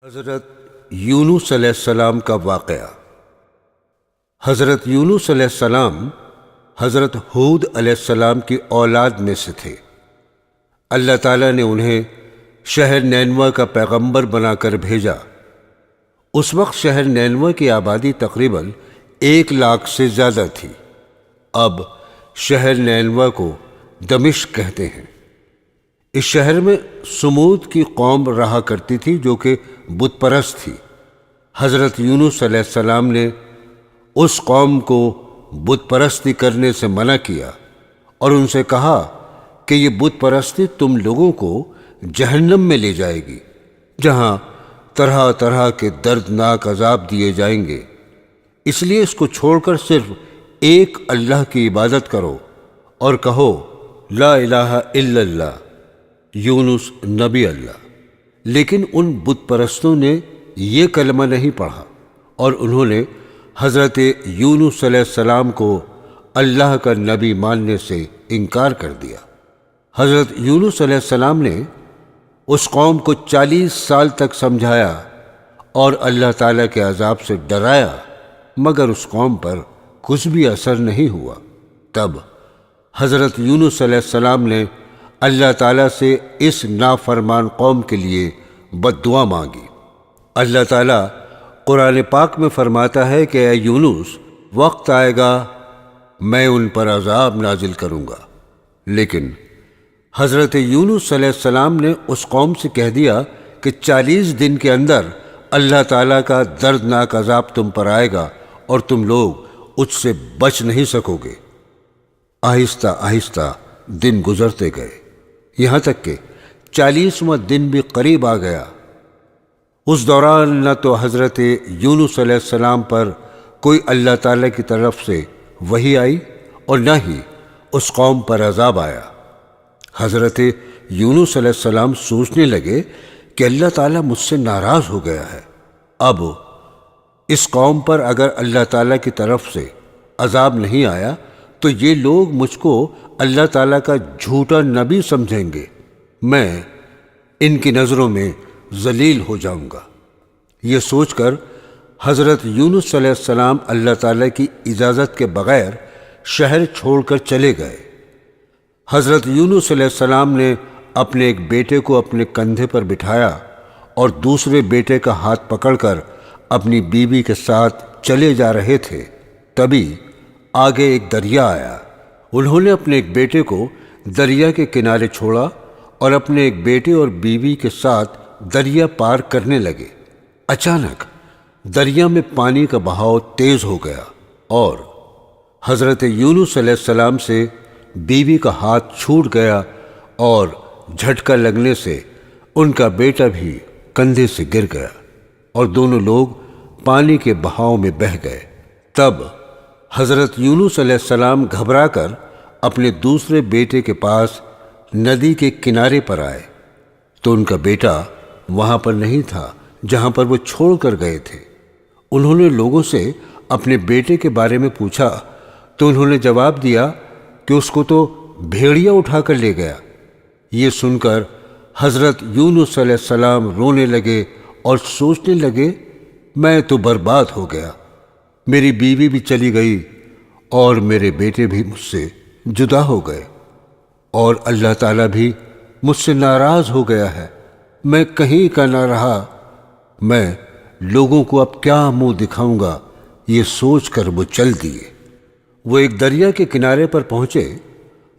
حضرت یونس علیہ السلام کا واقعہ۔ حضرت یونس علیہ السلام حضرت ہود علیہ السلام کی اولاد میں سے تھے۔ اللہ تعالیٰ نے انہیں شہر نینوا کا پیغمبر بنا کر بھیجا۔ اس وقت شہر نینوا کی آبادی تقریباً 1,00,000 سے زیادہ تھی۔ اب شہر نینوا کو دمشق کہتے ہیں۔ اس شہر میں سمود کی قوم رہا کرتی تھی جو کہ بت پرست تھی۔ حضرت یونس علیہ السلام نے اس قوم کو بت پرستی کرنے سے منع کیا اور ان سے کہا کہ یہ بت پرستی تم لوگوں کو جہنم میں لے جائے گی، جہاں طرح طرح کے دردناک عذاب دیے جائیں گے۔ اس لیے اس کو چھوڑ کر صرف ایک اللہ کی عبادت کرو اور کہو لا الہ الا اللہ، یونس نبی اللہ۔ لیکن ان بت پرستوں نے یہ کلمہ نہیں پڑھا اور انہوں نے حضرت یونس علیہ السلام کو اللہ کا نبی ماننے سے انکار کر دیا۔ حضرت یونس علیہ السلام نے اس قوم کو 40 سال تک سمجھایا اور اللہ تعالیٰ کے عذاب سے ڈرایا، مگر اس قوم پر کچھ بھی اثر نہیں ہوا۔ تب حضرت یونس علیہ السلام نے اللہ تعالیٰ سے اس نافرمان قوم کے لیے بد دعا مانگی۔ اللہ تعالیٰ قرآن پاک میں فرماتا ہے کہ اے یونس، وقت آئے گا میں ان پر عذاب نازل کروں گا۔ لیکن حضرت یونس علیہ السلام نے اس قوم سے کہہ دیا کہ 40 دن کے اندر اللہ تعالیٰ کا دردناک عذاب تم پر آئے گا اور تم لوگ اس سے بچ نہیں سکو گے۔ آہستہ آہستہ دن گزرتے گئے، یہاں تک کہ 40واں دن بھی قریب آ گیا۔ اس دوران نہ تو حضرت یونس علیہ السلام پر کوئی اللہ تعالیٰ کی طرف سے وحی آئی اور نہ ہی اس قوم پر عذاب آیا۔ حضرت یونس علیہ السلام سوچنے لگے کہ اللہ تعالیٰ مجھ سے ناراض ہو گیا ہے۔ اب اس قوم پر اگر اللہ تعالیٰ کی طرف سے عذاب نہیں آیا تو یہ لوگ مجھ کو اللہ تعالیٰ کا جھوٹا نبی سمجھیں گے، میں ان کی نظروں میں ذلیل ہو جاؤں گا۔ یہ سوچ کر حضرت یونس علیہ السلام اللہ تعالیٰ کی اجازت کے بغیر شہر چھوڑ کر چلے گئے۔ حضرت یونس علیہ السلام نے اپنے ایک بیٹے کو اپنے کندھے پر بٹھایا اور دوسرے بیٹے کا ہاتھ پکڑ کر اپنی بیوی کے ساتھ چلے جا رہے تھے۔ تبھی آگے ایک دریا آیا۔ انہوں نے اپنے ایک بیٹے کو دریا کے کنارے چھوڑا اور اپنے ایک بیٹے اور بیوی کے ساتھ دریا پار کرنے لگے۔ اچانک دریا میں پانی کا بہاؤ تیز ہو گیا اور حضرت یونس علیہ السلام سے بیوی کا ہاتھ چھوٹ گیا اور جھٹکا لگنے سے ان کا بیٹا بھی کندھے سے گر گیا اور دونوں لوگ پانی کے بہاؤ میں بہہ گئے۔ تب حضرت یونس علیہ السلام گھبرا کر اپنے دوسرے بیٹے کے پاس ندی کے کنارے پر آئے تو ان کا بیٹا وہاں پر نہیں تھا جہاں پر وہ چھوڑ کر گئے تھے۔ انہوں نے لوگوں سے اپنے بیٹے کے بارے میں پوچھا تو انہوں نے جواب دیا کہ اس کو تو بھیڑیا اٹھا کر لے گیا۔ یہ سن کر حضرت یونس علیہ السلام رونے لگے اور سوچنے لگے میں تو برباد ہو گیا، میری بیوی بھی چلی گئی اور میرے بیٹے بھی مجھ سے جدا ہو گئے اور اللہ تعالیٰ بھی مجھ سے ناراض ہو گیا ہے، میں کہیں کا نہ رہا، میں لوگوں کو اب کیا منہ دکھاؤں گا۔ یہ سوچ کر وہ چل دیے۔ وہ ایک دریا کے کنارے پر پہنچے،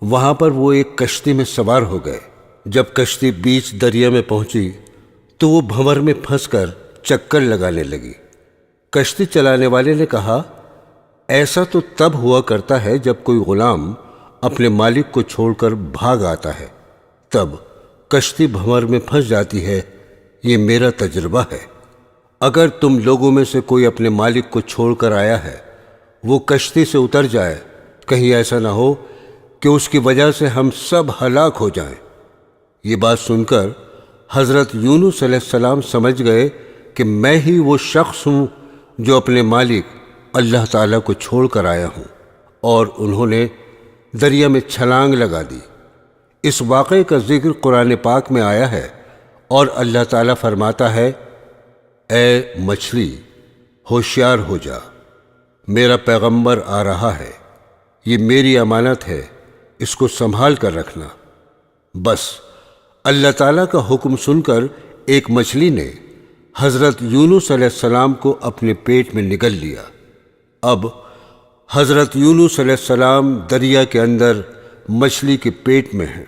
وہاں پر وہ ایک کشتی میں سوار ہو گئے۔ جب کشتی بیچ دریا میں پہنچی تو وہ بھنور میں پھنس کر چکر لگانے لگی۔ کشتی چلانے والے نے کہا ایسا تو تب ہوا کرتا ہے جب کوئی غلام اپنے مالک کو چھوڑ کر بھاگ آتا ہے، تب کشتی بھنور میں پھنس جاتی ہے، یہ میرا تجربہ ہے۔ اگر تم لوگوں میں سے کوئی اپنے مالک کو چھوڑ کر آیا ہے، وہ کشتی سے اتر جائے، کہیں ایسا نہ ہو کہ اس کی وجہ سے ہم سب ہلاک ہو جائیں۔ یہ بات سن کر حضرت یونس علیہ السلام سمجھ گئے کہ میں ہی وہ شخص ہوں جو اپنے مالک اللہ تعالیٰ کو چھوڑ کر آیا ہوں، اور انہوں نے دریا میں چھلانگ لگا دی۔ اس واقعے کا ذکر قرآن پاک میں آیا ہے اور اللہ تعالیٰ فرماتا ہے اے مچھلی ہوشیار ہو جا، میرا پیغمبر آ رہا ہے، یہ میری امانت ہے، اس کو سنبھال کر رکھنا۔ بس اللہ تعالیٰ کا حکم سن کر ایک مچھلی نے حضرت یونس علیہ السلام کو اپنے پیٹ میں نگل لیا۔ اب حضرت یونس علیہ السلام دریا کے اندر مچھلی کے پیٹ میں ہیں۔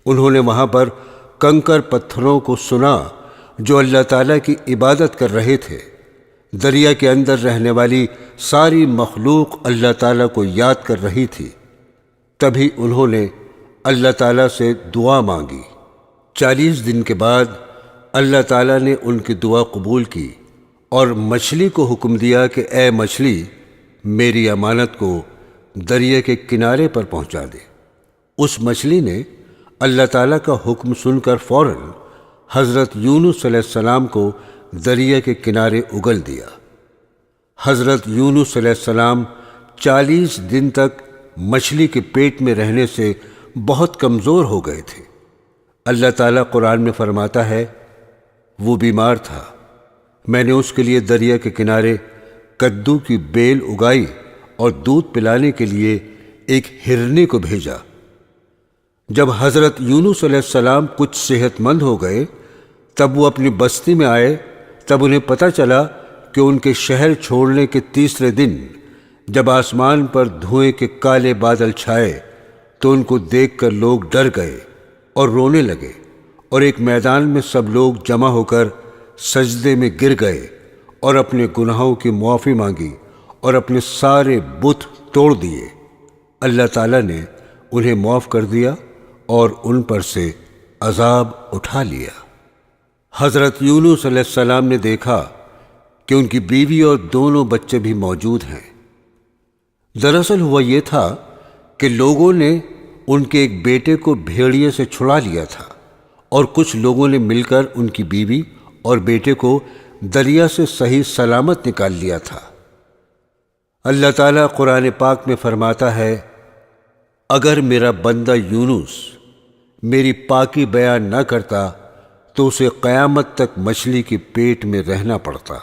انہوں نے وہاں پر کنکر پتھروں کو سنا جو اللہ تعالیٰ کی عبادت کر رہے تھے۔ دریا کے اندر رہنے والی ساری مخلوق اللہ تعالیٰ کو یاد کر رہی تھی۔ تبھی انہوں نے اللہ تعالیٰ سے دعا مانگی۔ 40 دن کے بعد اللہ تعالیٰ نے ان کی دعا قبول کی اور مچھلی کو حکم دیا کہ اے مچھلی، میری امانت کو دریا کے کنارے پر پہنچا دے۔ اس مچھلی نے اللہ تعالیٰ کا حکم سن کر فوراً حضرت یونس علیہ السلام کو دریا کے کنارے اگل دیا۔ حضرت یونس علیہ السلام 40 دن تک مچھلی کے پیٹ میں رہنے سے بہت کمزور ہو گئے تھے۔ اللہ تعالیٰ قرآن میں فرماتا ہے، وہ بیمار تھا، میں نے اس کے لیے دریا کے کنارے کدو کی بیل اگائی اور دودھ پلانے کے لیے ایک ہرنی کو بھیجا۔ جب حضرت یونس علیہ السلام کچھ صحت مند ہو گئے تب وہ اپنی بستی میں آئے۔ تب انہیں پتہ چلا کہ ان کے شہر چھوڑنے کے تیسرے دن جب آسمان پر دھوئیں کے کالے بادل چھائے تو ان کو دیکھ کر لوگ ڈر گئے اور رونے لگے، اور ایک میدان میں سب لوگ جمع ہو کر سجدے میں گر گئے اور اپنے گناہوں کی معافی مانگی اور اپنے سارے بت توڑ دیے۔ اللہ تعالیٰ نے انہیں معاف کر دیا اور ان پر سے عذاب اٹھا لیا۔ حضرت یونس علیہ السلام نے دیکھا کہ ان کی بیوی اور دونوں بچے بھی موجود ہیں۔ دراصل ہوا یہ تھا کہ لوگوں نے ان کے ایک بیٹے کو بھیڑیے سے چھڑا لیا تھا، اور کچھ لوگوں نے مل کر ان کی بیوی اور بیٹے کو دریا سے صحیح سلامت نکال لیا تھا۔ اللہ تعالیٰ قرآن پاک میں فرماتا ہے، اگر میرا بندہ یونس میری پاکی بیان نہ کرتا تو اسے قیامت تک مچھلی کے پیٹ میں رہنا پڑتا۔